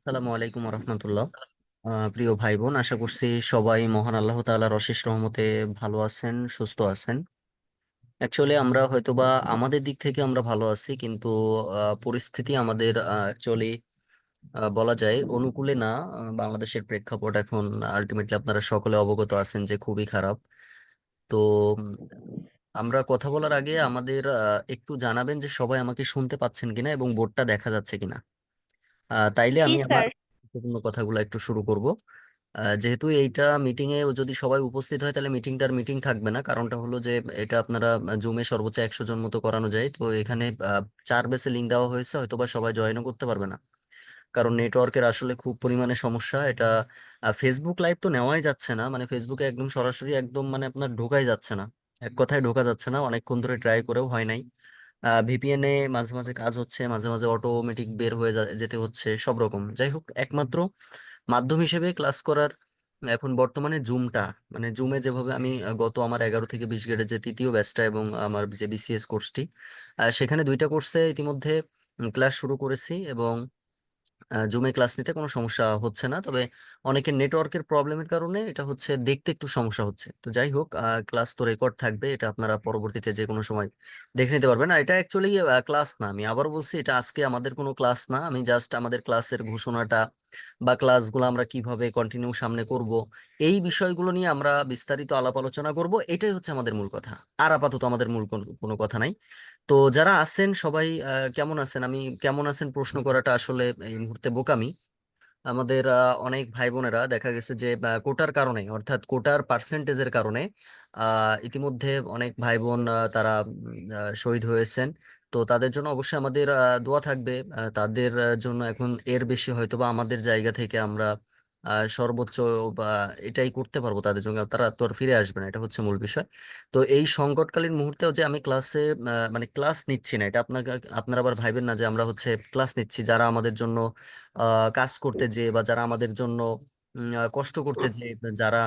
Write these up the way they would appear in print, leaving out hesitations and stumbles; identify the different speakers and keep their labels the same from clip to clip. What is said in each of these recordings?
Speaker 1: আসসালামু আলাইকুম রহমতুল্লাহ। প্রিয় ভাই বোন, আশা করছি সবাই মহান আল্লাহ তাআলার অশেষ রহমতে ভালো আছেন, সুস্থ আছেন। অ্যাকচুয়ালি আমরা হয়তোবা আমাদের দিক থেকে আমরা ভালো আছি, কিন্তু পরিস্থিতি আমাদের অ্যাকচুয়ালি বলা যায় অনুকূলে না। বাংলাদেশের প্রেক্ষাপট এখন আলটিমেটলি আপনারা সকলে অবগত আছেন যে খুবই খারাপ। তো উম, আমরা কথা বলার আগে আমাদের একটু জানাবেন যে সবাই আমাকে শুনতে পাচ্ছেন কিনা এবং বোর্ডটা দেখা যাচ্ছে কিনা। তাইলে
Speaker 2: জি
Speaker 1: আমি আমার
Speaker 2: স্যার।
Speaker 1: গুরুত্বপূর্ণ কথাগুলো একটু শুরু করব। যেহেতু এইটা মিটিং এ যদি সবাই উপস্থিত হয় তাহলে মিটিংটার মিটিং থাকবে না, কারণটা হলো যে এটা আপনারা জুমে সর্বোচ্চ 100 জন মতো করানো যায়। তো এখানে 4 বেসে লিঙ্ক দেওয়া হয়েছে, হয়তোবা সবাই জয়েনও করতে পারবে না, কারণ নেটওয়ার্কের আসলে খুব পরিমাণে সমস্যা এটা। ফেসবুক লাইভ তো নেওয়াই যাচ্ছে না, মানে ফেসবুকে একদম সরাসরি একদম মানে আপনার ঢোকাই যাচ্ছে না, এক কথায় ঢোকা যাচ্ছে না, অনেকক্ষণ ধরে ট্রাই করেও হয় নাই। ভিপিএন এ মাঝে মাঝে কাজ হচ্ছে, মাঝে মাঝে অটোমেটিক বের হয়ে যেতে হচ্ছে, সব রকম। যাই হোক, একমাত্র মাধ্যম হিসেবে ক্লাস করার এখন বর্তমানে জুমটা, মানে জুমে যেভাবে আমি গত আমার 11 থেকে 20 গ্রেডের যে তৃতীয় ব্যাচটা এবং আমার যে বিসিএস কোর্সটি, সেখানে দুইটা কোর্সে ইতিমধ্যে ক্লাস শুরু করেছি এবং জুমে ক্লাস নিতে কোনো সমস্যা হচ্ছে না। তবে অনেকের নেটওয়ার্কের প্রবলেমের কারণে এটা হচ্ছে দেখতে একটু সমস্যা হচ্ছে। তো যাই হোক, ক্লাস তো রেকর্ড থাকবে, এটা আপনারা পরবর্তীতে যে কোনো সময় দেখে নিতে পারবেন। আর এটা অ্যাকচুয়ালি ক্লাস না, আমি আবার বলছি, এটা আজকে আমাদের কোনো ক্লাস না। আমি জাস্ট আমাদের ক্লাসের ঘোষণাটা বা ক্লাসগুলো আমরা কিভাবে কন্টিনিউ সামনে করব, এই বিষয়গুলো নিয়ে আমরা বিস্তারিত আলাপ আলোচনা করব, এটাই হচ্ছে আমাদের মূল কথা। আর আপাতত আমাদের মূল কোনো কোনো কথা নাই। তো যারা আছেন সবাই কেমন আছেন, আমি কেমন আছেন প্রশ্ন করাটা আসলে এই মুহূর্তে বোকামি। আমাদের অনেক ভাই বোনেরা দেখা গেছে যে কোটার কারণে, অর্থাৎ কোটার পার্সেন্টেজের কারণে ইতিমধ্যে অনেক ভাই বোন তারা শহীদ হয়েছেন। তো তাদের জন্য অবশ্যই আমাদের দোয়া থাকবে। তাদের জন্য এখন এর বেশি হয়তো বা আমাদের জায়গা থেকে আমরা সর্বোচ্চ বা এটাই করতে পারবো তাদের জন্য, তারা তো আর ফিরে আসবে না, এটা হচ্ছে মূল বিষয়। তো এই সংকটকালীন মুহূর্তেও যে আমি ক্লাসে মানে ক্লাস নিচ্ছি না, এটা আপনাকে আপনারা আবার ভাইবেন না যে আমরা হচ্ছে ক্লাস নিচ্ছি। যারা আমাদের জন্য কাজ করতে যে বা যারা আমাদের জন্য কষ্ট করতে যে, যারা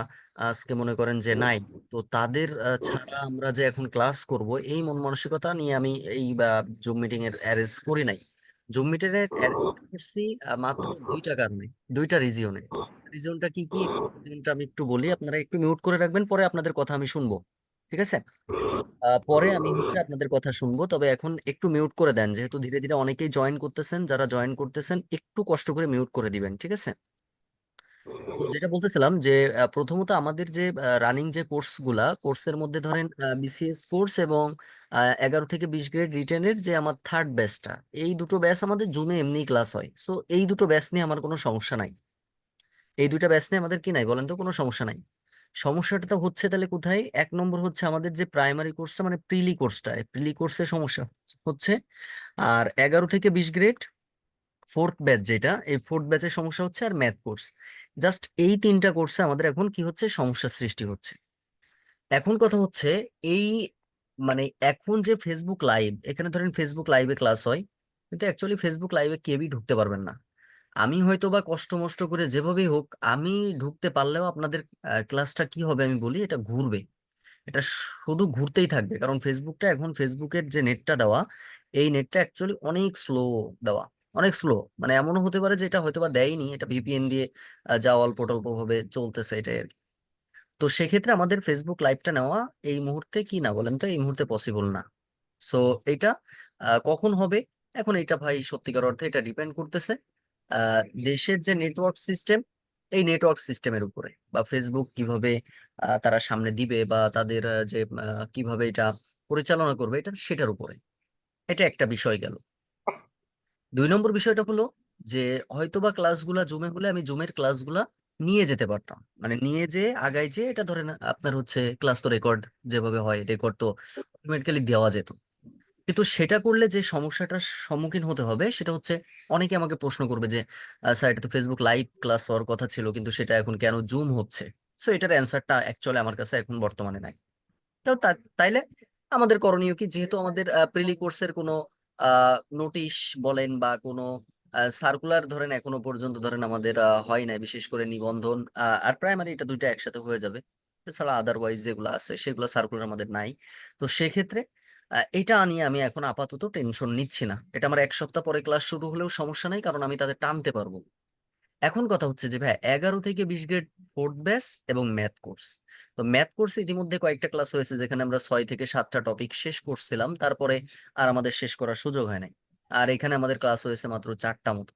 Speaker 1: আজকে মনে করেন যে নাই, তো তাদের ছাড়া আমরা যে এখন ক্লাস করব, এই মন মানসিকতা নিয়ে আমি এই জুম মিটিং এর অ্যারেঞ্জ করি নাই। জুম মিটিং এর অ্যারেঞ্জ করছি মাত্র দুইটা কারণে, দুইটা রিজিয়নে। রিজনটা কি কি, রিজনটা আমি একটু বলি, আপনারা একটু মিউট করে রাখবেন, পরে আপনাদের কথা আমি শুনবো, ঠিক আছে? পরে আমি হচ্ছে আপনাদের কথা শুনবো, তবে এখন একটু মিউট করে দেন, যেহেতু ধীরে ধীরে অনেকেই জয়েন করতেছেন। যারা জয়েন করতেছেন একটু কষ্ট করে মিউট করে দিবেন, ঠিক আছে? তো যেটা বলতেছিলাম যে প্রথমত আমাদের যে রানিং যে কোর্সের মধ্যে ধরেন বিসিএস কোর্স এবং 11 থেকে 20 গ্রেড রিটেনের যে আমার থার্ড ব্যাচটা, এই দুটো ব্যাচ আমাদের জুমে এমনি ক্লাস হয়। সো এই দুটো ব্যাচ নিয়ে আমার কোনো সমস্যা নাই। এই দুইটা ব্যাচ নিয়ে আমাদের কি নাই বলেন তো, কোনো সমস্যা নাই। সমস্যাটা তো হচ্ছে তাহলে কোথায়? এক নম্বর হচ্ছে আমাদের যে প্রাইমারি কোর্সটা, মানে প্রিলি কোর্সে সমস্যা হচ্ছে। আর 11 থেকে 20 গ্রেড ফোর্থ ব্যাচ, যেটা এই ফোর্থ ব্যাচের সমস্যা হচ্ছে, আর ম্যাথ কোর্স। জাস্ট এই তিনটা কোর্সে আমাদের এখন কি হচ্ছে, সমস্যার সৃষ্টি হচ্ছে। এখন কথা হচ্ছে এই, মানে এখন যে ফেসবুক লাইভ, এখানে ধরেন ফেসবুক লাইভে ক্লাস হয়, কিন্তু অ্যাকচুয়ালি ফেসবুক লাইভে কেউই ঢুকতে পারবেন না। আমি হয়তো বা কষ্ট মষ্ট করে যেভাবেই হোক আমি ঢুকতে পারলেও আপনাদের ক্লাসটা কি হবে আমি বলি, এটা ঘুরবে। এটা শুধু ঘুরতেই থাকবে, কারণ ফেসবুকটা এখন, ফেসবুকের যে নেটটা দেওয়া, এই নেটটা অ্যাকচুয়ালি অনেক স্লো দেওয়া, অনেক স্লো। মানে এমনও হতে পারে যে এটা হয়তো বা দেয়নি, এটা ভিপিএন দিয়ে যা অল্প টল্প ভাবে চলতেছে এটাই আর কি। তো সেক্ষেত্রে আমাদের ফেসবুক লাইভটা নেওয়া এই মুহূর্তে কি না বলেন তো, এই মুহূর্তে পসিবল না। সো এটা কখন হবে, এখন এটা ভাই সত্যিকার অর্থে এটা ডিপেন্ড করতেছে আহ, দেশের যে নেটওয়ার্ক সিস্টেম, এই নেটওয়ার্ক সিস্টেমের উপরে, বা ফেসবুক কিভাবে তারা সামনে দিবে, বা তাদের যে কিভাবে এটা পরিচালনা করবে, এটা সেটার উপরে। এটা একটা বিষয় গেল। 2 নম্বর বিষয়টা হলো যে হয়তোবা ক্লাসগুলা জুমে হলে আমি জুমের ক্লাসগুলা নিয়ে যেতে পারতাম, মানে নিয়ে যে আগায় যে, এটা ধরেন আপনার হচ্ছে ক্লাস তো রেকর্ড যেভাবে হয়, রেকর্ড তো অটোমেটিক্যালি দেওয়া যেত। কিন্তু সেটা করলে যে সমস্যাটার সম্মুখীন হতে হবে সেটা হচ্ছে, অনেকে আমাকে প্রশ্ন করবে যে স্যার, এটা তো ফেসবুক লাইভ ক্লাস হওয়ার কথা ছিল, কিন্তু সেটা এখন কেন জুম হচ্ছে? সো এটার অ্যান্সারটা অ্যাকচুয়ালি আমার কাছে এখন বর্তমানে নাই। তো তাইলে আমাদের করণীয় কি, যেহেতু আমাদের প্রিলি কোর্সের কোনো নোটিশ বলেন বা কোনো সার্কুলার ধরেন এখনো পর্যন্ত ধরেন আমাদের হয় নাই, বিশেষ করে নিবন্ধন আর প্রাইমারি, এটা দুইটা একসাথে হয়ে যাবে। এছাড়া আদারওয়াইজ যেগুলো আছে সেগুলো সার্কুলার আমাদের নাই। তো সেক্ষেত্রে এটা নিয়ে আমি এখন আপাতত টেনশন নিচ্ছি না। এটা আমার 1 সপ্তাহ পরে ক্লাস শুরু হলেও সমস্যা নাই, কারণ আমি তাদের টানতে পারবো। এখন কথা হচ্ছে যে ভাই 11 থেকে 20 গ্রেড ফোর্থ ব্যাচ এবং ম্যাথ কোর্স। তো ম্যাথ কোর্সে ইতিমধ্যে কয়েকটা ক্লাস হয়েছে যেখানে আমরা 6 থেকে 7টা টপিক শেষ করছিলাম, তারপরে আর আমাদের শেষ করার সুযোগ হয় নাই। আর এখানে আমাদের ক্লাস হয়েছে মাত্র 4টা মতো।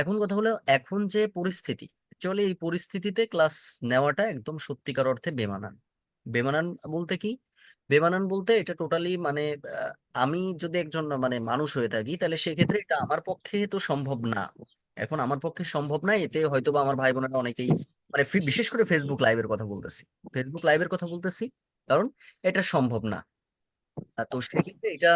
Speaker 1: এখন কথা হলো, এখন যে পরিস্থিতি, চলে এই পরিস্থিতিতে ক্লাস নেওয়াটা একদম সত্যিকার অর্থে বেমানান। বেমানান বলতে কি? বেমানান বলতে এটা টোটালি মানে আহ, আমি যদি একজন মানে মানুষ হয়ে থাকি তাহলে সেক্ষেত্রে এটা আমার পক্ষে তো সম্ভব না। এখন আমার পক্ষে সম্ভব না, এতে হয়তো বা আমার ভাই বোনেরা অনেকেই মানে বিশেষ করে ফেসবুক লাইভের কথা বলতেছি, ফেসবুক লাইভের কথা বলতেছি, কারণ এটা সম্ভব না। তো সেক্ষেত্রে এটা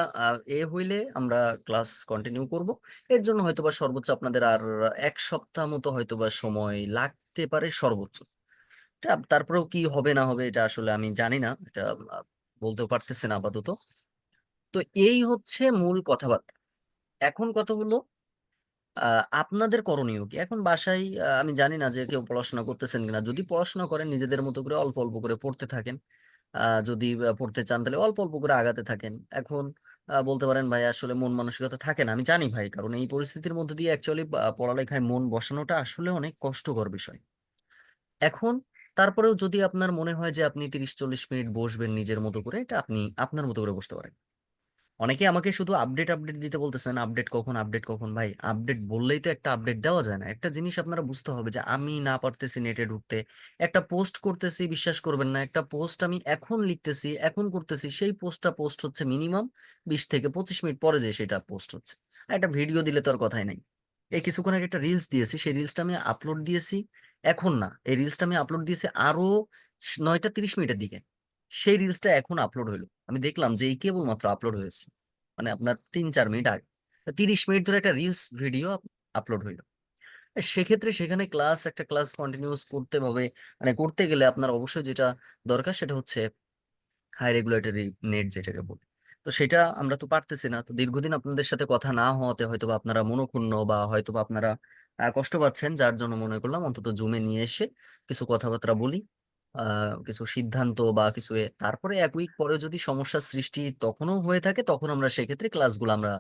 Speaker 1: হইলে আমরা ক্লাস কন্টিনিউ করব। এর জন্য হয়তোবা সর্বোচ্চ আপনাদের আর 1 সপ্তাহ মতো হয়তোবা সময় লাগতে পারে সর্বোচ্চ। তারপরেও কি হবে না হবে এটা আসলে আমি জানি না, এটা আহ, বলতেও পারতেছে না আপাতত। তো এই হচ্ছে মূল কথাবার্তা। এখন কথা হলো, আপনাদের করণীয় কি এখন বাসায়? আমি জানি না যে কেউ পড়াশোনা করতেছেন কিনা, যদি পড়াশোনা করেন নিজেদের মতো করে অল্প অল্প করে পড়তে থাকেন। যদি পড়তে চান তাহলে অল্প অল্প করে আগাতে থাকেন। এখন বলতে পারেন ভাই আসলে মন মানসিকতা থাকে না, আমি জানি ভাই, কারণ এই পরিস্থিতির মধ্যে দিয়ে অ্যাকচুয়ালি পড়ালেখায় মন বসানোটা আসলে অনেক কষ্টকর বিষয়। এখন তারপরেও যদি আপনার মনে হয় যে আপনি 30-40 মিনিট বসবেন নিজের মতো করে, এটা আপনি আপনার মতো করে বসতে পারেন। অনেকে আমাকে শুধু আপডেট আপডেট দিতে বলতেছেন, আপডেট কখন, আপডেট কখন। ভাই আপডেট বললেই তো একটা আপডেট দেওয়া যায় না। একটা জিনিস আপনারা বুঝতে হবে যে আমি না পারতেছি নেটে ঢুকতে, একটা পোস্ট করতেছি, বিশ্বাস করবেন না, একটা পোস্ট আমি এখন লিখতেছি, এখন করতেছি, সেই পোস্টটা পোস্ট হচ্ছে মিনিমাম 20 থেকে 25 মিনিট পরে যে সেটা পোস্ট হচ্ছে। আর একটা ভিডিও দিলে তো আর কথাই নাই। এই কিছুক্ষণ আগে একটা রিলস দিয়েছি, সেই রিলসটা আমি আপলোড দিয়েছি এখন না, এই রিলসটা আমি আপলোড দিয়েছি আরো 9টা 30 মিনিটের দিকে। সেই রিলসটা এখন আপলোড হইলো, আমি দেখলাম যে এই কেবলমাত্র আপলোড হয়েছে, মানে আপনার 3-4 মিনিট আগে। তো 30 মিনিট ধরে একটা রিলস ভিডিও আপলোড হইলো। সেক্ষেত্রে সেখানে একটা ক্লাস কন্টিনিউস করতে হবে। মানে করতে গেলে আপনার অবশ্যই যেটা দরকার সেটা হচ্ছে হাই রেগুলেটরি নেট যেটাকে বলি। তো সেটা আমরা তো পারতেছি না। তো দীর্ঘদিন আপনাদের সাথে কথা না হওয়াতে হয়তো বা আপনারা মনোক্ষুণ্ণ বা হয়তো বা আপনারা কষ্ট পাচ্ছেন, যার জন্য মনে করলাম অন্তত জুমে নিয়ে এসে কিছু কথাবার্তা বলি, কিছু সিদ্ধান্ত বা কিছু তারপরে 1 উইক পরে যদি সমস্যার সৃষ্টি তখনও হয়ে থাকে, তখন আমরা সেক্ষেত্রে ক্লাসগুলো আমরা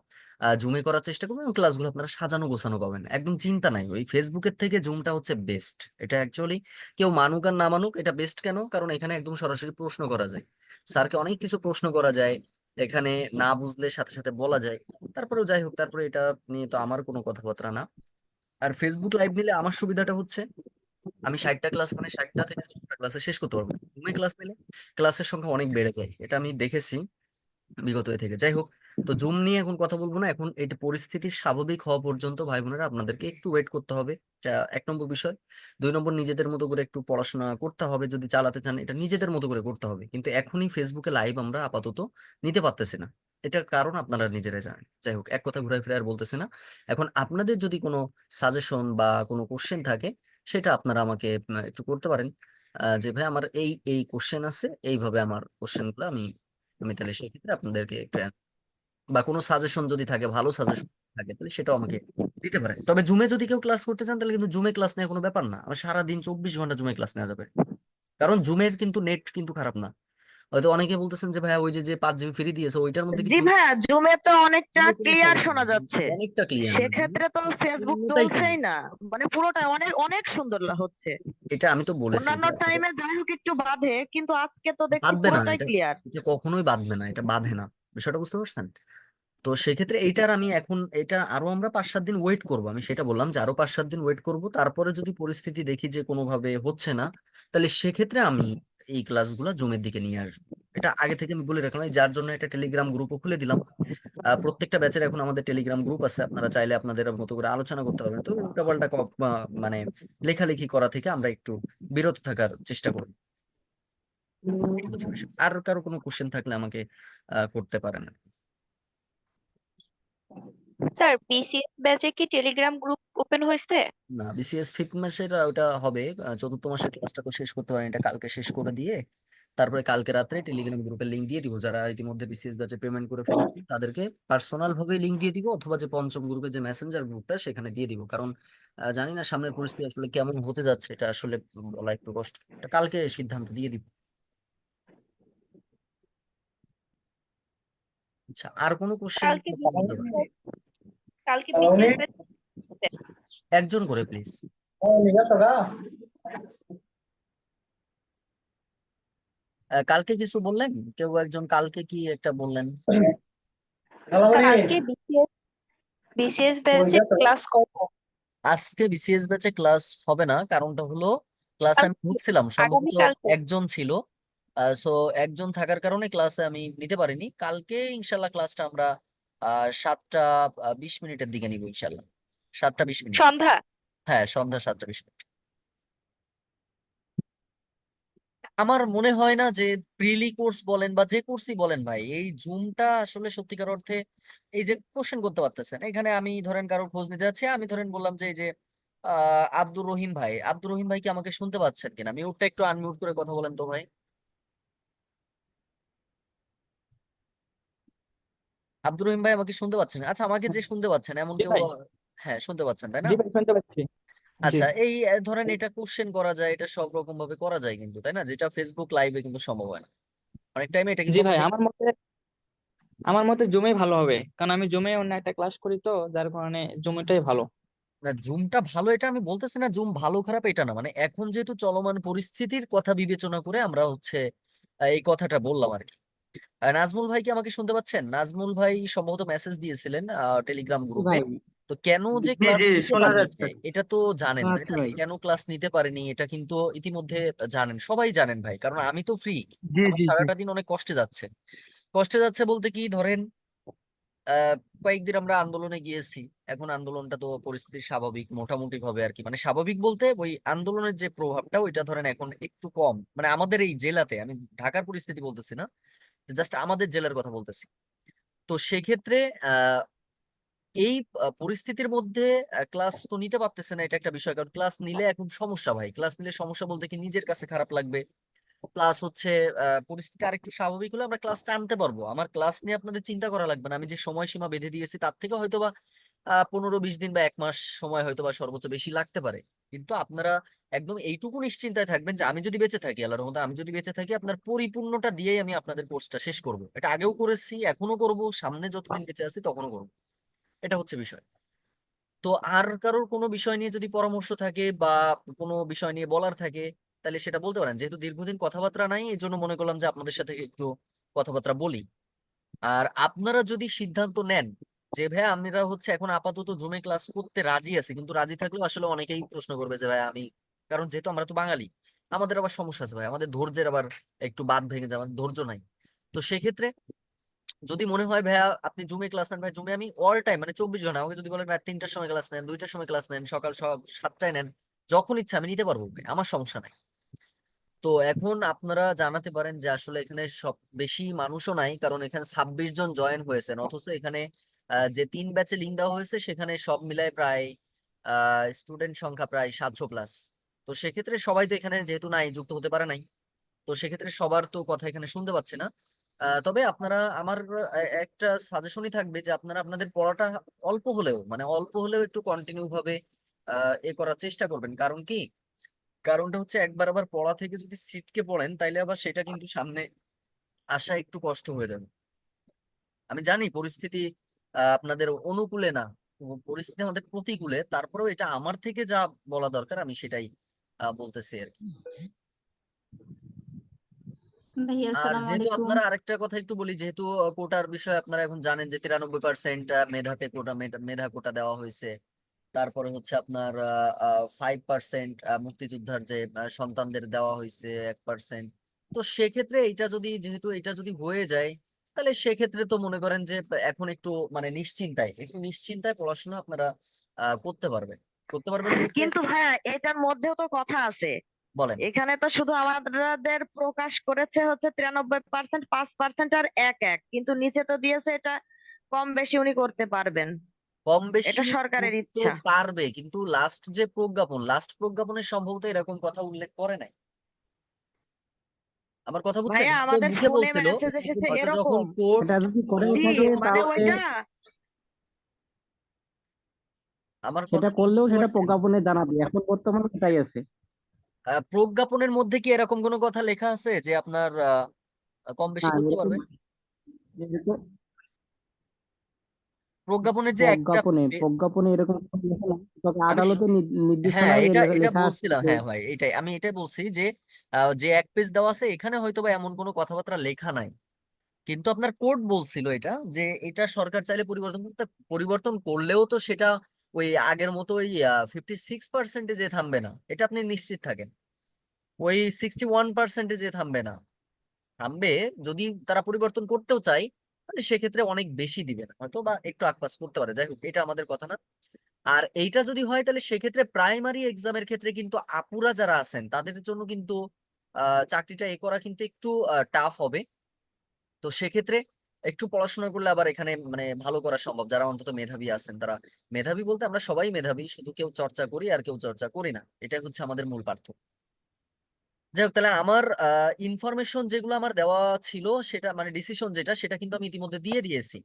Speaker 1: জুমে করার চেষ্টা করবো, এবং ক্লাসগুলো আপনারা সাজানো গোছানো পাবেন, একদম চিন্তা নাই। ওই ফেসবুকের থেকে জুমটা হচ্ছে বেস্ট। এটা অ্যাকচুয়ালি কেউ মানুক আর না মানুক, এটা বেস্ট কেন? কারণ এখানে একদম সরাসরি প্রশ্ন করা যায়, স্যারকে অনেক কিছু প্রশ্ন করা যায় এখানে, না বুঝলে সাথে সাথে বলা যায়। তারপরেও যাই হোক, তারপরে এটা নিয়ে তো আমার কোনো কথাবার্তা না। আর ফেসবুক লাইভ নিলে আমার সুবিধাটা হচ্ছে আমি 60টা ক্লাস মানে 60টা থেকে 70টা ক্লাসে শেষ করতে পারবো। জুমে ক্লাস নিলে ক্লাসের সংখ্যা অনেক বেড়ে যায়, এটা আমি দেখেছি বিগত থেকে। যাই হোক, তো জুম নিয়ে এখন কথা বলবো না। এখন এটা পরিস্থিতি স্বাভাবিক হওয়া পর্যন্ত ভাই বোনেরা আপনাদেরকে একটু ওয়েট করতে হবে। এটা 1 নম্বর বিষয়। 2 নম্বর, নিজেদের মতো করে একটু পড়াশোনা করতে হবে, যদি চালাতে চান এটা নিজেদের মতো করে করতে হবে। কিন্তু এখনই ফেসবুকে লাইভ আমরা আপাতত নিতে পারতেছি না, এটার কারণ আপনারা নিজেরাই জানেন। যাই হোক, এক কথা ঘুরাই ফিরে আর বলতেছি না। এখন আপনাদের যদি কোনো সাজেশন বা কোনো কোশ্চেন থাকে, সেটা আপনারা আমাকে একটু করতে পারেন। যে ভাই আমার এই এই কোশ্চেন আছে, এইভাবে আমার কোশ্চেনগুলো আমি আমি তাহলে সেক্ষেত্রে আপনাদেরকে একটা বা কোনো সাজেশন যদি থাকে, ভালো সাজেশন থাকে, তাহলে সেটাও আমাকে দিতে পারে। তবে জুমে যদি কেউ ক্লাস করতে চান তাহলে কিন্তু জুমে ক্লাস নেওয়া কোনো ব্যাপার না, আমার সারাদিন 24 ঘন্টা জুমে ক্লাস নেওয়া যাবে। কারণ জুমের কিন্তু নেট কিন্তু খারাপ না। হয়তো অনেকে বলতেছেন যে ভাইয়া ওই যে যে 5 জিবি ফ্রি দিয়েছে ওইটার মধ্যে কি
Speaker 2: জি
Speaker 1: জুম
Speaker 2: ভাইয়া, জুমে তো অনেকটা
Speaker 1: কোনো
Speaker 2: ক্লিয়ার
Speaker 1: সমস্যা
Speaker 2: শোনা
Speaker 1: নেই,
Speaker 2: যাচ্ছে।
Speaker 1: অনেকটা ক্লিয়ার না
Speaker 2: সেক্ষেত্রে তো ফেসবুক
Speaker 1: পুরোটাই
Speaker 2: চলছেই
Speaker 1: ক্লিয়ার।
Speaker 2: না, মানে পুরোটা অনেক অনেক সুন্দর হচ্ছে।
Speaker 1: এটা আমি তো বলেছি,
Speaker 2: অন্যান্য
Speaker 1: এটা এটা
Speaker 2: টাইমে যাই হোক একটু বাধে, কিন্তু আজকে তো দেখছি
Speaker 1: বাঁধবে না,
Speaker 2: পুরোটাই
Speaker 1: এটা
Speaker 2: ক্লিয়ার।
Speaker 1: এটা কখনোই বাঁধবে না, এটা বাঁধে না। বিষয়টা বুঝতে পারছেন? তো সেক্ষেত্রে এইটার আমি এখন এটা আরো আমরা 5-7 দিন ওয়েট করব, আমি সেটা বললাম যে আরো 5-7 দিন ওয়েট করব। তারপরে যদি পরিস্থিতি দেখি যে কোনোভাবে হচ্ছে না, তাহলে সেক্ষেত্রে আমি এই ক্লাসগুলো জুমের দিকে নিয়ে আসবো। এটা আগে থেকে আমি বলে রাখলাম, এই যার জন্য একটা টেলিগ্রাম গ্রুপও খুলে দিলাম। প্রত্যেকটা ব্যাচের এখন আমাদের টেলিগ্রাম গ্রুপ আছে, আপনারা চাইলে আপনাদের মতো করে আলোচনা করতে পারবেন। তো উল্টাপাল্টা মানে লেখালেখি করা থেকে আমরা একটু বিরত থাকার চেষ্টা করব। এই হচ্ছে বিষয়। আর কারো কোনো কোশ্চেন থাকলে আমাকে করতে পারেন।
Speaker 3: স্যার, বিসিএস ব্যাচে কি টেলিগ্রাম গ্রুপ ওপেন হয়েছে?
Speaker 1: না, বিসিএস ফিফথ মাসের ওটা হবে, চতুর্থ মাসের ক্লাসটা তো শেষ করতে পারেন, এটা কালকে শেষ করে দিয়ে তারপরে কালকে রাত্রে টেলিগ্রাম গ্রুপের লিংক দিয়ে দিব। যারা ইতিমধ্যে বিসিএস ব্যাচে পেমেন্ট করে ফেলছে তাদেরকে পার্সোনাল ভাবে লিংক দিয়ে দিব, অথবা যে পঞ্চম গ্রুপের যে মেসেঞ্জার গ্রুপটা সেখানে দিয়ে দিব। কারণ জানি না সামনের পরিস্থিতি আসলে কেমন হতে যাচ্ছে, এটা আসলে বলা একটু কষ্ট। এটা কালকে সিদ্ধান্ত দিয়ে দিব। আচ্ছা, আর কোনো কোশ্চেন
Speaker 3: কালকে
Speaker 1: করতে পারেন?
Speaker 3: কালকে বিসিএস ব্যাচ?
Speaker 1: একজন করে প্লিজ। কালকে কিছু বললেন কেউ একজন, কালকে কি একটা বললেন?
Speaker 3: কালকে বিসিএস ব্যাচে ক্লাস করবো।
Speaker 1: আজকে বিসিএস ব্যাচে ক্লাস হবে না, কারণটা হলো ক্লাসে আমি ঢুকছিলাম, সম্ভবত
Speaker 3: আগামীকালকে।
Speaker 1: একজন ছিল। সো একজন থাকার কারণে ক্লাসে আমি নিতে পারিনি। কালকে ইনশাল্লাহ ক্লাসটা আমরা 7টা 20 মিনিটের দিকে নিব ইনশাল্লাহ। 7টা 20 মিনিট।
Speaker 3: সন্ধ্যা।
Speaker 1: হ্যাঁ, সন্ধ্যা 7টা 20 মিনিট। আমার মনে হয় না যে প্রিলি কোর্স বলেন বা যে কোর্সই বলেন ভাই, এই জুমটা আসলে সত্যিকার অর্থে এই যে কোশ্চেন করতে পারতেছেন, এখানে আমি ধরেন কারো খোঁজ নিতে যাচ্ছি, আমি ধরেন বললাম যে এই যে আব্দুর রহিম ভাই কি আমাকে শুনতে পাচ্ছেন কিনা? মিউটটা একটু আনমিউট করে কথা বলেন তো ভাই। আব্দুর রহিম ভাই আমাকে শুনতে পাচ্ছেন? আচ্ছা, আমাকে যে শুনতে পাচ্ছেন এমন
Speaker 4: জি
Speaker 1: কেউ
Speaker 4: ভাই।
Speaker 1: হ্যাঁ, শুনতে পাচ্ছেন তাই না?
Speaker 4: জি ভাই, শুনতে পাচ্ছি। জি
Speaker 1: আচ্ছা, এই ধরেন এটা কোশ্চেন করা যায়, এটা সব রকম ভাবে করা যায় কিন্তু, তাই না? যেটা ফেসবুক লাইভে কিন্তু সম্ভব হয় না অনেক টাইমে, এটা
Speaker 4: জি
Speaker 1: কিন্তু আমরা
Speaker 4: ভাই,
Speaker 1: দেখি।
Speaker 4: আমার মতে জুমে ভালো হবে, কারণ আমি জুমে অন্য একটা ক্লাস করি, তো যার কারণে জুমটাই ভালো।
Speaker 1: না, জুমটা ভালো এটা আমি বলতেছি না, জুম ভালো খারাপ এটা না, মানে এখন যেহেতু চলমান পরিস্থিতির কথা বিবেচনা করে আমরা হচ্ছে এই কথাটা বললাম আর কি। নাজমুল ভাই কি আমাকে শুনতে পাচ্ছেন? নাজমুল ভাই সম্ভবত মেসেজ দিয়েছিলেন টেলিগ্রাম
Speaker 5: জি
Speaker 1: গ্রুপে।
Speaker 5: ভাই।
Speaker 1: তো কেন যে
Speaker 5: জি
Speaker 1: ক্লাস
Speaker 5: জি
Speaker 1: নিতে
Speaker 5: শোনা
Speaker 1: পারেনি,
Speaker 5: যাচ্ছে।
Speaker 1: এটা তো জানেন
Speaker 5: শোনা
Speaker 1: তাই
Speaker 5: যাচ্ছে
Speaker 1: না? যে
Speaker 5: ভাই।
Speaker 1: কেন ক্লাস নিতে পারেনি এটা কিন্তু ইতিমধ্যে জানেন, সবাই জানেন ভাই, কারণ আমি তো ফ্রি।
Speaker 5: জি
Speaker 1: আমার
Speaker 5: জি জি।
Speaker 1: সারাটা দিন অনেক কষ্টে যাচ্ছে। কষ্টে যাচ্ছে বলতে কি ধরেন, কয়েকদিন আমরা আন্দোলনে গিয়েছি। এখন আন্দোলনটা তো পরিস্থিতি স্বাভাবিক মোটামুটি ভাবে আর কি, মানে স্বাভাবিক বলতে ওই আন্দোলনের যে প্রভাবটা ওইটা ধরেন এখন একটু কম, মানে আমাদের এই জেলাতে, আমি ঢাকার পরিস্থিতি বলতেছি না, জাস্ট আমাদের জেলার কথা বলতেছি। তো সেক্ষেত্রে আহ এই পরিস্থিতির মধ্যে ক্লাস তো নিতে পারতেছে না, এটা একটা বিষয়। কারণ ক্লাস নিলে এখন সমস্যা ভাই, ক্লাস নিলে সমস্যা বলতে কি নিজের কাছে খারাপ লাগবে, প্লাস হচ্ছে পরিস্থিতি আরেকটু স্বাভাবিক হলে আমরা ক্লাসটা আনতে পারবো। আমার ক্লাস নিয়ে আপনাদের চিন্তা করা লাগবে না, আমি যে সময়সীমা বেঁধে দিয়েছি তার থেকে হয়তোবা 15-20 দিন বা 1 মাস সময় হয়তোবা সর্বোচ্চ বেশি লাগতে পারে। কিন্তু আপনারা একদম এইটুকু নিশ্চিন্তায় থাকবেন যে আমি যদি বেঁচে থাকি, আল্লাহর রহমতে আমি যদি বেঁচে থাকি, আপনার পরিপূর্ণটা দিয়েই আমি আপনাদের কোর্সটা শেষ করব। এটা আগেও করেছি, এখনো করব, সামনে যতদিন বেঁচে আছি তখনও করবো। এটা হচ্ছে বিষয়। তো আর কারোর কোনো বিষয় নিয়ে যদি পরামর্শ থাকে বা কোনো বিষয় নিয়ে বলার থাকে, তাহলে সেটা বলতে পারেন। যেহেতু দীর্ঘদিন কথাবার্তা নাই, এই জন্য মনে করলাম যে আপনাদের সাথে একটু কথাবার্তা বলি। আর আপনারা যদি সিদ্ধান্ত নেন যে ভাই আমরা হচ্ছে এখন আপাতত জুমে ক্লাস করতে রাজি আছি, কিন্তু রাজি থাকলেও আসলে অনেকেই প্রশ্ন করবে যে ভাই আমি, কারণ যেহেতু আমরা তো বাঙালি, আমাদের আবার সমস্যা আছে ভাই, আমাদের ধৈর্যের আবার একটু বাঁধ ভেঙে যায়, আমাদের ধৈর্য নাই। তো সেক্ষেত্রে যদি মনে হয় ভাইয়া আপনি জুমে ক্লাস নেন, ভাই জুমে আমি অল টাইম মানে 24 ঘন্টা, আমাকে যদি বলেন ভাই 3টার সময় ক্লাস নেন, 2টার সময় ক্লাস নেন, সকাল সব 7টায় নেন, যখন ইচ্ছা আমি নিতে পারবো ভাই, আমার সমস্যা নাই। তো এখন আপনারা জানাতে পারেন যে আসলে এখানে সব বেশি মানুষও নাই, কারণ এখানে 26 জন জয়েন হয়েছেন, অথচ এখানে যে 3 ব্যাচে লিঙ্ক দেওয়া হয়েছে সেখানে সব মিলায় প্রায় স্টুডেন্ট সংখ্যা প্রায় 700+। তো সেক্ষেত্রে সবাই তো এখানে যেহেতু নাই, যুক্ত হতে পারে নাই, তো সেক্ষেত্রে সবার তো কথা এখানে শুনতে পাচ্ছে না। তবে আপনারা আমার একটা সাজেশনই থাকবে যে আপনারা আপনাদের পড়াটা অল্প হলেও, মানে অল্প হলেও একটু কন্টিনিউ ভাবে করার চেষ্টা করবেন। কারণ কি, কারণটা হচ্ছে একবার আবার পড়া থেকে যদি ছিটকে পড়েন তাইলে আবার সেটা কিন্তু সামনে আসা একটু কষ্ট হয়ে যাবে। আমি জানি পরিস্থিতি আপনাদের অনুকূলে না, পরিস্থিতি আমাদের প্রতিকূলে, তারপরেও এটা আমার থেকে যা বলা দরকার আমি সেটাই বলতেছি আর কি।
Speaker 6: ভাইয়া
Speaker 1: আর
Speaker 6: আসসালামু
Speaker 1: যেহেতু
Speaker 6: আলাইকুম।
Speaker 1: আপনারা আরেকটা কথা একটু বলি, যেহেতু কোটার বিষয়ে আপনারা এখন জানেন যে 93% মেধাতে কোটা, মেধা কোটা দেওয়া হয়েছে। তারপরে হচ্ছে আপনার 5% মুক্তিযোদ্ধার যে সন্তানদের দেওয়া হয়েছে 1%। তো সেক্ষেত্রে এইটা যদি, যেহেতু এটা যদি হয়ে যায়, তাহলে সেক্ষেত্রে তো মনে করেন যে এখন একটু মানে একটু নিশ্চিন্তায় পড়াশোনা আপনারা করতে পারবেন বলতে।
Speaker 2: কিন্তু ভাইয়া এটার মধ্যেও তো কথা আছে।
Speaker 1: বলেন।
Speaker 2: এখানে তো শুধু আমাদের প্রকাশ করেছে হচ্ছে 93%, 5% আর 1-1, কিন্তু নিচে তো দিয়েছে এটা কম বেশি উনি করতে পারবেন।
Speaker 1: কম বেশি
Speaker 2: এটা সরকারের
Speaker 1: করতে
Speaker 2: ইচ্ছা।
Speaker 1: পারবে, কিন্তু লাস্ট প্রজ্ঞাপনের সম্ভবত এরকম কথা উল্লেখ করে নাই। আমার কথা বুঝছেন?
Speaker 2: ভাইয়া
Speaker 1: তো
Speaker 2: আমাদের
Speaker 1: মুখে
Speaker 2: ফোনে
Speaker 1: বলছিল,
Speaker 2: মেসেজ এসেছে
Speaker 1: হয়তো যখন
Speaker 2: এরকম।
Speaker 1: কোর্ট,
Speaker 5: এটা যদি করে
Speaker 1: কোর্ট
Speaker 2: জি,
Speaker 5: থাকে
Speaker 2: মানে
Speaker 1: যখন,
Speaker 5: তাহলে
Speaker 2: ওইটা
Speaker 1: আমার
Speaker 5: সেটা
Speaker 1: কথা কি
Speaker 5: করলেও
Speaker 1: বুঝতে
Speaker 5: সেটা
Speaker 1: পারছেন?
Speaker 5: প্রজ্ঞাপনে জানাবে, এখন বর্তমানে সেটাই আছে।
Speaker 1: প্রজ্ঞাপনের মধ্যে কি এরকম কোনো কথা লেখা আছে যে আপনার কম বেশি
Speaker 5: না
Speaker 1: করতে
Speaker 5: এরকম
Speaker 1: পারবে?
Speaker 5: এরকম
Speaker 1: প্রজ্ঞাপনের যে একটা
Speaker 5: প্রজ্ঞাপনে এরকম কিছু লেখা নাই, তবে
Speaker 1: আমি
Speaker 5: আদালতের
Speaker 1: হ্যাঁ,
Speaker 5: নির্দেশনায়
Speaker 1: এটা এটা
Speaker 5: লেখা আছে
Speaker 1: বলছিলাম,
Speaker 5: যে
Speaker 1: হ্যাঁ ভাই, আমি এটাই বলছি যে যে এক পেজ দেওয়া আছে এখানে হয়তো বা এমন কোনো কথাবার্তা লেখা নাই, কিন্তু আপনার কোর্ট বলছিল এটা যে এটা সরকার চাইলে পরিবর্তন করতে, পরিবর্তন করলেও তো সেটা ওই আগের মতো ওই 56%-এ থামবে না, এটা আপনি নিশ্চিত থাকেন। ওই 61%-এ থামবে না, থামবে যদি তারা পরিবর্তন করতেও চায়, তাহলে সেক্ষেত্রে অনেক বেশি দিবে না, হয়তো বা একটু আকপাস করতে পারে, যাই হোক এটা আমাদের কথা না। আর এইটা যদি হয় তাহলে সেক্ষেত্রে প্রাইমারি এক্সামের ক্ষেত্রে কিন্তু আপুরা যারা আছেন তাদের জন্য কিন্তু চাকরিটা করা কিন্তু একটু টাফ হবে। তো সেক্ষেত্রে একটু পড়াশোনা করলে আবার এখানে মানে ভালো করা সম্ভব, যারা অন্তত মেধাবী আছেন তারা। মেধাবী বলতে আমরা সবাই মেধাবী, শুধু কেউ চর্চা করি আর কেউ চর্চা করি না, এটাই হচ্ছে আমাদের মূল পার্থক্য। যাই হোক, তাহলে আমার ইনফরমেশন যেগুলো আমার দেওয়া ছিল সেটা মানে ডিসিশন যেটা, সেটা কিন্তু আমি ইতিমধ্যে দিয়ে দিয়েছি।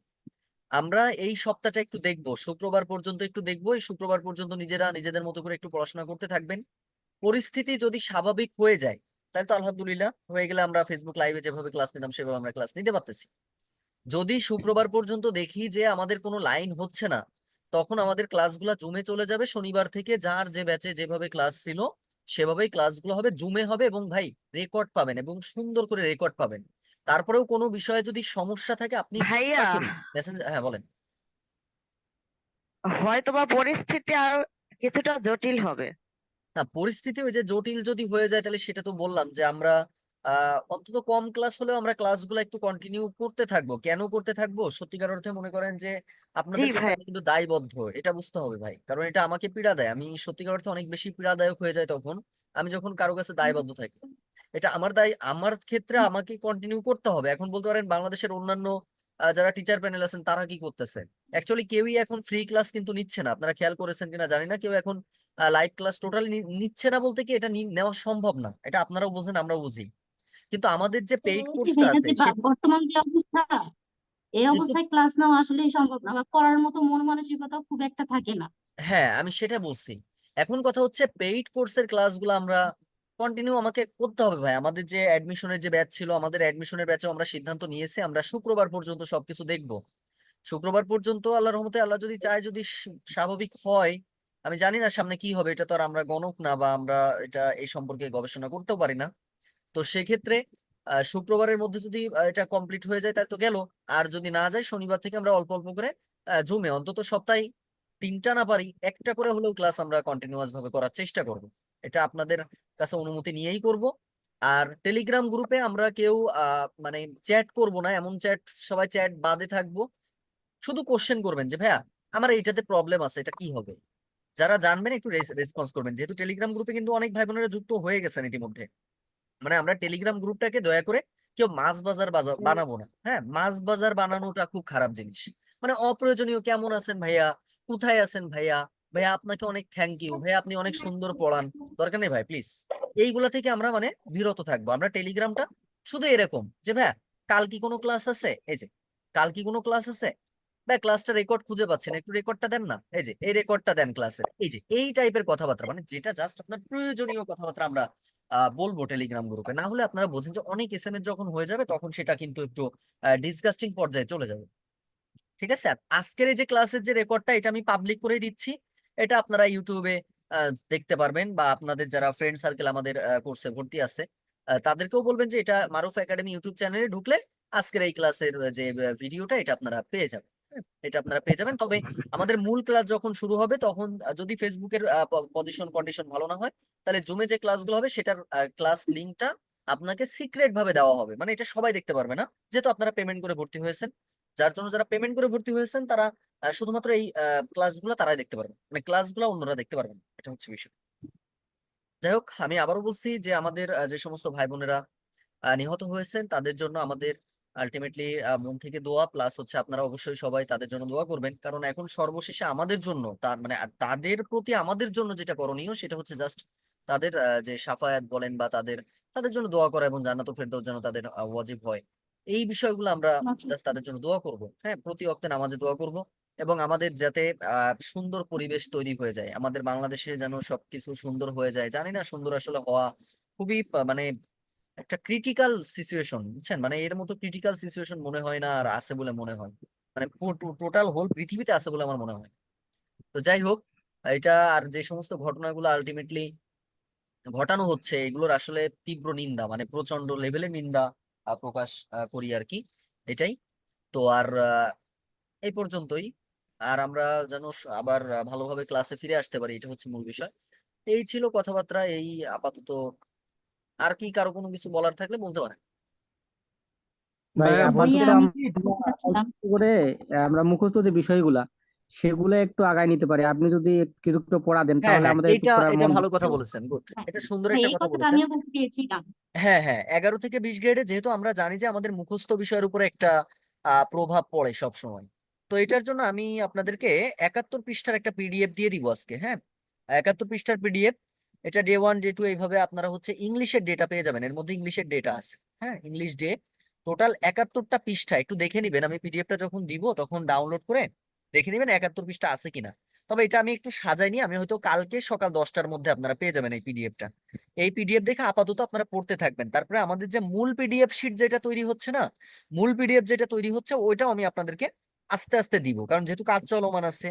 Speaker 1: আমরা এই সপ্তাহটা একটু দেখবো, শুক্রবার পর্যন্ত একটু দেখবো, এই শুক্রবার পর্যন্ত নিজেরা নিজেদের মতো করে একটু পড়াশোনা করতে থাকবেন। পরিস্থিতি যদি স্বাভাবিক হয়ে যায় তাহলে তো আলহামদুলিল্লাহ, হয়ে গেলে আমরা ফেসবুক লাইভে যেভাবে ক্লাস নিতাম সেভাবে আমরা ক্লাস নিতে পারতেছি। যদি শুক্রবার পর্যন্ত দেখি যে আমাদের কোনো লাইন হচ্ছে না, তখন আমাদের ক্লাসগুলো জুমে চলে যাবে। শনিবার থেকে যার যে ব্যাচে যেভাবে ক্লাস ছিল সেভাবেই ক্লাসগুলো হবে, জুমে হবে, এবং ভাই রেকর্ড পাবেন এবং সুন্দর করে রেকর্ড পাবেন। তারপরেও কোনো বিষয়ে যদি সমস্যা থাকে আপনি
Speaker 2: ভাইয়া
Speaker 1: সরাসরি মেসেঞ্জার, হ্যাঁ বলেন।
Speaker 2: হয়তোবা পরিস্থিতি আর কিছুটা জটিল হবে।
Speaker 1: না, পরিস্থিতি ওই যে জটিল যদি হয়ে যায় তাহলে সেটা তো বললাম যে আমরা অন্তত কম ক্লাস হলেও আমরা ক্লাসগুলো একটু কন্টিনিউ করতে থাকবো। কেন করতে থাকবো? সত্যিকার অর্থে মনে করেন যে
Speaker 2: জি
Speaker 1: আপনাদের কাছে
Speaker 2: ভাই।
Speaker 1: আমি কিন্তু দায়বদ্ধ, এটা বুঝতে হবে ভাই, কারণ এটা আমাকে পীড়া দেয়। আমি সত্যিকার অর্থে অনেক বেশি পীড়াদায়ক হয়ে যায় তখন আমি যখন কারো কাছে দায়বদ্ধ থাকি। এটা আমার দায়, আমার ক্ষেত্রে আমাকে কন্টিনিউ করতে হবে। এখন বলতে পারেন বাংলাদেশের অন্যান্য যারা টিচার প্যানেল আছেন তারা কি করতেছে, অ্যাকচুয়ালি কেউই এখন ফ্রি ক্লাস কিন্তু নিচ্ছে না। আপনারা খেয়াল করেছেন কিনা জানি না, কেউ এখন লাইভ ক্লাস টোটালি নিচ্ছে না, বলতে কি এটা নেওয়া সম্ভব না, এটা আপনারাও বোঝেন আমরাও বুঝি। কিন্তু আমাদের যে পেইড
Speaker 6: বলছি
Speaker 1: কোর্সটা
Speaker 6: ভাইয়া
Speaker 1: আছে
Speaker 6: যে বর্তমান যে অবস্থা, এই
Speaker 1: কিন্তু
Speaker 6: অবস্থায় ক্লাস নেওয়া আসলেই সম্ভব না, বা করার মতো মন মানসিকতা খুব একটা থাকে না।
Speaker 1: হ্যাঁ, আমি সেটা বলছি। এখন কথা হচ্ছে পেইড কোর্সের ক্লাসগুলো আমরা কন্টিনিউ আমাকে করতে হবে ভাই। আমাদের যে অ্যাডমিশনের যে ব্যাচ ছিল, আমাদের অ্যাডমিশনের ব্যাচে আমরা সিদ্ধান্ত নিয়েছি আমরা শুক্রবার পর্যন্ত সবকিছু দেখবো। শুক্রবার পর্যন্ত আল্লাহর রহমতে, আল্লাহ যদি চায়, যদি স্বাভাবিক হয়, আমি জানি না সামনে কি হবে, এটা তো আর আমরা গণক না, বা আমরা এটা এই সম্পর্কে গবেষণা করতেও পারি না। তো সেক্ষেত্রে শুক্রবারের মধ্যে যদি এটা কমপ্লিট হয়ে যায় তাই তো গেল। আর যদি না যায়, শনিবার থেকে আমরা অল্প অল্প করে জুমে অন্তত সপ্তাহে 3টা না পারি একটা করে হলেও ক্লাস আমরা কন্টিনিউয়াস ভাবে করার চেষ্টা করব। এটা আপনাদের কাছে অনুমতি নিয়েই করব। আর টেলিগ্রাম গ্রুপে আমরা কেউ মানে চ্যাট করব না, এমন চ্যাট, সবাই চ্যাট বাদে থাকবো। শুধু কোশ্চেন করবেন যে ভাইয়া আমার এইটাতে প্রবলেম আছে, এটা কি হবে। যারা জানবেন একটু রেসপন্স করবেন, যেহেতু টেলিগ্রাম গ্রুপে কিন্তু অনেক ভাই বোনেরা যুক্ত হয়ে গেছেন ইতিমধ্যে। মানে আমরা টেলিগ্রাম গ্রুপটাকে দয়া করে কেউ মাছ বাজার বানাবো না। হ্যাঁ, মাছ বাজার বানানোটা খুব খারাপ জিনিস। মানে অপ্রয়োজনীয়, কেমন আছেন ভাইয়া, কোথায় আছেন ভাইয়া, ভাইয়া আপনাকে অনেক থ্যাংক ইউ, ভাইয়া আপনি অনেক সুন্দর পড়ান, দরকার নেই ভাই প্লিজ। এইগুলা থেকে আমরা মানে বিরত থাকবো। আমরা টেলিগ্রামটা শুধু এরকম যে ভাইয়া কাল কি কোনো ক্লাস আছে, এই যে কাল কি কোনো ক্লাস আছে, ভাই ক্লাসটা রেকর্ড খুঁজে পাচ্ছেন, একটু রেকর্ডটা দেন না, এই যে এই রেকর্ডটা দেন ক্লাসের, এই যে এই টাইপের কথাবার্তা, মানে যেটা জাস্ট আপনার প্রয়োজনীয় কথাবার্তা আমরা বলবো টেলিগ্রাম গ্রুপে। না হলে আপনারা বোঝেন যে অনেক এসএমএস যখন হয়ে যাবে তখন সেটা কিন্তু একটু ডিসগাস্টিং পর্যায়ে চলে যাবে। ঠিক আছে, আর আজকের এই যে ক্লাসের যে রেকর্ডটা, এটা আমি পাবলিক করে দিচ্ছি। এটা আপনারা ইউটিউবে দেখতে পারবেন, বা আপনাদের যারা ফ্রেন্ড সার্কেল আমাদের কোর্সে ভর্তি আছে তাদেরকেও বলবেন যে এটা মারুফ একাডেমি ইউটিউব চ্যানেলে ঢুকলে আজকের এই ক্লাসের যে ভিডিওটা এটা আপনারা পেয়ে যাবেন। হ্যাঁ, এটা আপনারা পেয়ে যাবেন। তবে আমাদের মূল ক্লাস যখন শুরু হবে তখন যদি ফেসবুকের পজিশন কন্ডিশন ভালো না হয়, তাহলে জুমে যে ক্লাসগুলো হবে সেটার ক্লাস লিঙ্কটা আপনাকে সিক্রেট ভাবে দেওয়া হবে, মানে এটা সবাই দেখতে পারবে না, যেহেতু আপনারা পেমেন্ট করে ভর্তি হয়েছেন। যার জন্য যারা পেমেন্ট করে ভর্তি হয়েছেন তারা শুধুমাত্র এই ক্লাসগুলো তারাই দেখতে পারবেন, মানে ক্লাসগুলো অন্যরা দেখতে পারবেন না। এটা হচ্ছে বিষয়। যাই হোক, আমি আবারও বলছি যে আমাদের যে সমস্ত ভাই বোনেরা নিহত হয়েছেন তাদের জন্য আমাদের আলটিমেটলি মন থেকে দোয়া, প্লাস হচ্ছে আপনারা অবশ্যই সবাই তাদের জন্য দোয়া করবেন। কারণ এখন সর্বশেষে আমাদের জন্য তার মানে তাদের প্রতি আমাদের জন্য যেটা করণীয় সেটা হচ্ছে জাস্ট তাদের যে সাফায়াত বলেন বা তাদের তাদের জন্য দোয়া করা, এবং জান্নাতুল ফেরদৌস যেন তাদের ওয়াজিব হয়। এই বিষয়গুলো আমরা জাস্ট তাদের জন্য দোয়া করব। হ্যাঁ, প্রতি ওয়াক্তে নামাজে দোয়া করব, এবং আমাদের যাতে সুন্দর পরিবেশ তৈরি হয়ে যায়, আমাদের বাংলাদেশে যেন সবকিছু সুন্দর হয়ে যায়। জানি না সুন্দর আসলে হওয়া খুবই মানে একটা ক্রিটিক্যাল সিচুয়েশন, বুঝছেন, মানে এর মতো ক্রিটিক্যাল সিচুয়েশন মনে হয় না আর আছে বলে মনে হয়। মানে টোটাল হোল পৃথিবীতে আছে বলে আমার মনে হয়। তো যাই হোক, এটা আর যে সমস্ত ঘটনাগুলো আলটিমেটলি ঘটানো হচ্ছে এগুলোর আসলে তীব্র নিন্দা, মানে প্রচন্ড লেভেলের নিন্দা প্রকাশ করি আর কি। এটাই। তো আর এই পর্যন্তই। আর আমরা যেন আবার ভালোভাবে ক্লাসে ফিরে আসতে পারি, এটা হচ্ছে মূল বিষয়। এই ছিল কথাবার্তা এই আপাতত। আর কি কারো কোনো কিছু বলার থাকলে বলতে পারেন।
Speaker 5: ভাই
Speaker 4: ভাইয়া
Speaker 6: ভাইয়া
Speaker 5: বলছিলাম
Speaker 6: আমি
Speaker 5: আমরা
Speaker 6: বলতে চাচ্ছিলাম,
Speaker 5: অল্প করে আমরা মুখস্থ যে বিষয়গুলা সেগুলো একটু আগায় নিতে পারি। আপনি যদি কিছু একটু পড়া দেন
Speaker 1: হ্যাঁ
Speaker 5: তাহলে
Speaker 1: হ্যাঁ,
Speaker 5: আমাদের একটু
Speaker 1: এটা
Speaker 5: পড়ার
Speaker 1: এটা
Speaker 5: মন
Speaker 1: ভালো কথা
Speaker 5: বসবে।
Speaker 1: বলেছেন, গুড,
Speaker 6: হ্যাঁ
Speaker 1: এটা সুন্দর
Speaker 6: হ্যাঁ
Speaker 1: একটা
Speaker 6: এই
Speaker 1: কথা
Speaker 6: কথাটা
Speaker 1: বলেছেন।
Speaker 6: আমিও বলতে চেয়েছিলাম।
Speaker 1: হ্যাঁ হ্যাঁ, 11 থেকে 20 গ্রেডে যেহেতু আমরা জানি যে আমাদের মুখস্থ বিষয়ের উপরে একটা প্রভাব পড়ে সব সময়। তো এটার জন্য আমি আপনাদেরকে 71 পৃষ্ঠার একটা পিডিএফ দিয়ে দিব আজকে। হ্যাঁ, 71 পৃষ্ঠার পিডিএফ। এটা ডে 1 ডে 2 এইভাবে আপনারা হচ্ছে ইংলিশের ডেটা পেয়ে যাবেন, এর মধ্যে ইংলিশের ডেটা আছে। হ্যাঁ, ইংলিশ ডে টোটাল 71টা পৃষ্ঠা, একটু দেখে নিবেন। আমি পিডিএফটা যখন দিব তখন ডাউনলোড করে দেখে নিবেন 71 পৃষ্ঠা আছে কিনা। তবে এটা আমি একটু সাজাই নি, আমি হয়তো কালকে সকাল 10টার মধ্যে আপনারা পেয়ে যাবেন এই পিডিএফটা। এই পিডিএফ দেখে আপাতত আপনারা পড়তে থাকবেন, তারপরে আমাদের যে মূল পিডিএফ শিট যেটা তৈরি হচ্ছে না, মূল পিডিএফ যেটা তৈরি হচ্ছে ওইটাও আমি আপনাদেরকে আস্তে আস্তে দিব, কারণ যেহেতু কাজ চলমান আছে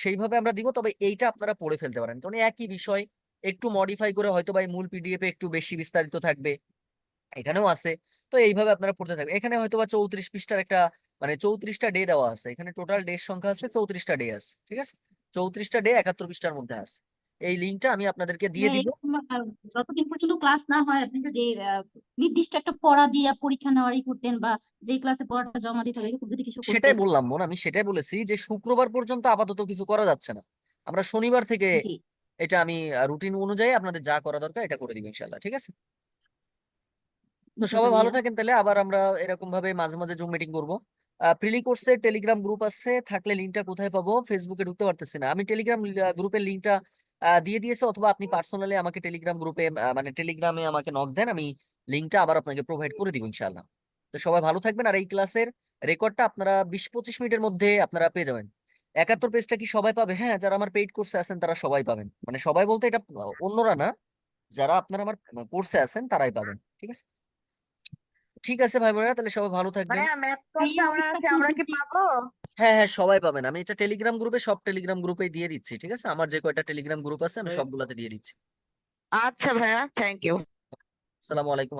Speaker 1: সেইভাবে আমরা দিব। তবে এইটা আপনারা পড়ে ফেলতে পারেন, কারণ একই বিষয় একটু মডিফাই করে হয়তো বা এই মূল পিডিএফ এ একটু বেশি বিস্তারিত থাকবে, এখানেও আছে। তো এইভাবে আপনারা পড়তে থাকবেন। এখানে হয়তো বা 34 পৃষ্ঠার একটা, মানে 34টা ডে দেওয়া আছে, এখানে টোটাল ডে সংখ্যা আছে 34টা ডে আছে, ঠিক আছে। 34টা ডে 71 পৃষ্ঠার মধ্যে আছে। এই লিঙ্কটা আমি আপনাদেরকে দিয়ে
Speaker 6: হ্যাঁ
Speaker 1: দিব।
Speaker 6: এরকম যতদিন পর্যন্ত ক্লাস না হয় আপনি যদি নির্দিষ্ট একটা পড়া দিয়ে পরীক্ষা নেওয়ারই করতেন, বা যে ক্লাসে পড়াটা জমা দিতে হবে এরকম যদি কিছু
Speaker 1: সেটাই
Speaker 6: করতেন।
Speaker 1: বললাম বোন, আমি সেটাই বলেছি যে শুক্রবার পর্যন্ত আপাতত কিছু করা যাচ্ছে না, আমরা শনিবার থেকে
Speaker 6: জি
Speaker 1: এটা আমি রুটিন অনুযায়ী আপনাদের যা করা দরকার এটা করে দিব ইনশাল্লাহ, ঠিক আছে। তো
Speaker 6: জি
Speaker 1: সবাই ভালো
Speaker 6: ভাইয়া।
Speaker 1: থাকেন, তাহলে আবার আমরা এরকম ভাবে মাঝে মাঝে জুম মিটিং করবো। প্রিলি কোর্সের টেলিগ্রাম গ্রুপ আছে, থাকলে লিঙ্কটা কোথায় পাবো? ফেসবুকে ঢুকতে পারতেছি না আমি, টেলিগ্রাম গ্রুপের লিঙ্কটা দিয়ে দিয়েছে, অথবা আপনি পার্সোনালি আমাকে টেলিগ্রাম গ্রুপে মানে টেলিগ্রামে আমাকে নক দেন, আমি লিঙ্কটা আবার আপনাকে প্রোভাইড করে দিব ইনশাল্লাহ। তো সবাই ভালো থাকবেন, আর এই ক্লাসের রেকর্ডটা আপনারা 20-25 মিনিটের মধ্যে আপনারা পেয়ে যাবেন। 71 পেজটা কি সবাই পাবে? হ্যাঁ, যারা আমার পেইড কোর্সে আছেন তারা সবাই পাবেন, মানে সবাই বলতে এটা অন্যরা না, যারা আপনারা আমার কোর্সে আছেন তারাই পাবেন, ঠিক আছে। ঠিক আছে ভাই বোনেরা, তাহলে সবাই ভালো থাকবেন।
Speaker 2: ভাইয়া ম্যাথ কোর্সে
Speaker 6: ভাইয়া
Speaker 2: আমরা
Speaker 6: একটা
Speaker 2: আছি, আমরা
Speaker 6: প্রশ্ন
Speaker 2: কি
Speaker 6: ছিল।
Speaker 2: পাবো?
Speaker 1: হ্যাঁ হ্যাঁ, সবাই পাবেন, আমি এটা টেলিগ্রাম গ্রুপে, সব টেলিগ্রাম গ্রুপে দিয়ে দিচ্ছি, ঠিক আছে। আমার যে কয়টা টেলিগ্রাম গ্রুপ আছে আমি সবগুলাতে দিয়ে দিচ্ছি।
Speaker 2: আচ্ছা ভাইয়া, থ্যাংক ইউ।
Speaker 1: আসসালামু আলাইকুম।